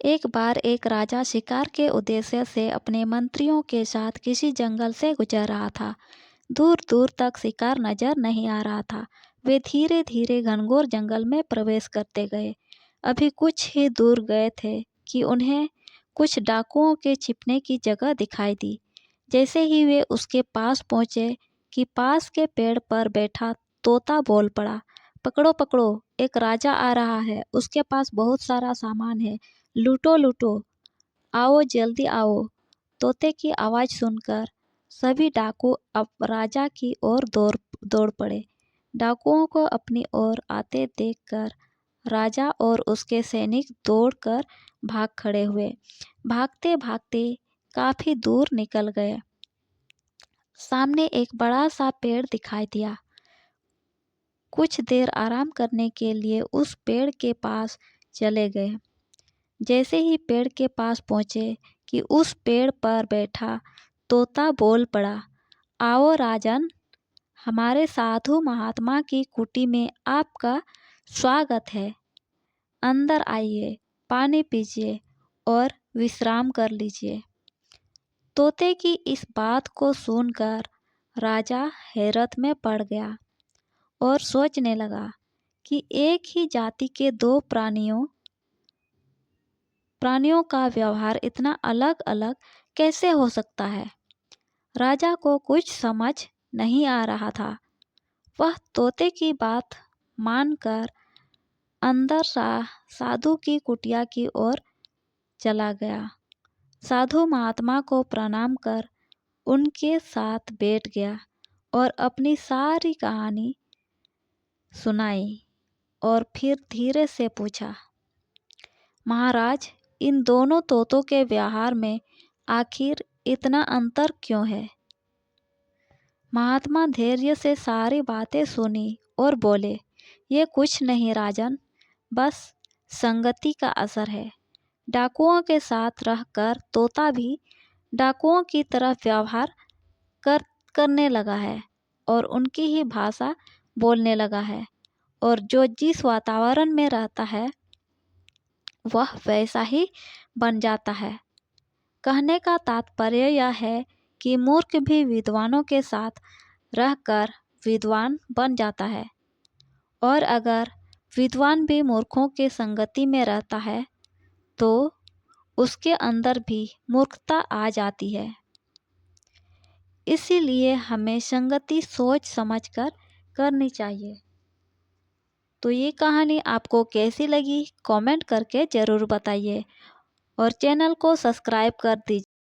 एक बार एक राजा शिकार के उद्देश्य से अपने मंत्रियों के साथ किसी जंगल से गुजर रहा था। दूर दूर तक शिकार नजर नहीं आ रहा था। वे धीरे धीरे घनघोर जंगल में प्रवेश करते गए। अभी कुछ ही दूर गए थे कि उन्हें कुछ डाकुओं के छिपने की जगह दिखाई दी। जैसे ही वे उसके पास पहुंचे कि पास के पेड़ पर बैठा तोता बोल पड़ा, पकड़ो पकड़ो, एक राजा आ रहा है, उसके पास बहुत सारा सामान है, लूटो लूटो, आओ जल्दी आओ। तोते की आवाज़ सुनकर सभी डाकू अब राजा की ओर दौड़ दौड़ पड़े। डाकुओं को अपनी ओर आते देखकर राजा और उसके सैनिक दौड़कर भाग खड़े हुए। भागते भागते काफी दूर निकल गए। सामने एक बड़ा सा पेड़ दिखाई दिया। कुछ देर आराम करने के लिए उस पेड़ के पास चले गए। जैसे ही पेड़ के पास पहुंचे कि उस पेड़ पर बैठा तोता बोल पड़ा, आओ राजन, हमारे साधु महात्मा की कुटी में आपका स्वागत है। अंदर आइए, पानी पीजिए और विश्राम कर लीजिए। तोते की इस बात को सुनकर राजा हैरत में पड़ गया और सोचने लगा कि एक ही जाति के दो प्राणियों का व्यवहार इतना अलग अलग कैसे हो सकता है। राजा को कुछ समझ नहीं आ रहा था। वह तोते की बात मानकर अंदर साधु की कुटिया की ओर चला गया। साधु महात्मा को प्रणाम कर उनके साथ बैठ गया और अपनी सारी कहानी सुनाई और फिर धीरे से पूछा, महाराज, इन दोनों तोतों के व्यवहार में आखिर इतना अंतर क्यों है। महात्मा धैर्य से सारी बातें सुनी और बोले, ये कुछ नहीं राजन, बस संगति का असर है। डाकुओं के साथ रहकर तोता भी डाकुओं की तरह व्यवहार करने लगा है और उनकी ही भाषा बोलने लगा है, और जो जिस वातावरण में रहता है वह वैसा ही बन जाता है। कहने का तात्पर्य यह है कि मूर्ख भी विद्वानों के साथ रहकर विद्वान बन जाता है, और अगर विद्वान भी मूर्खों के संगति में रहता है तो उसके अंदर भी मूर्खता आ जाती है। इसीलिए हमें संगति सोच समझकर करनी चाहिए। तो ये कहानी आपको कैसी लगी कमेंट करके ज़रूर बताइए और चैनल को सब्सक्राइब कर दीजिए।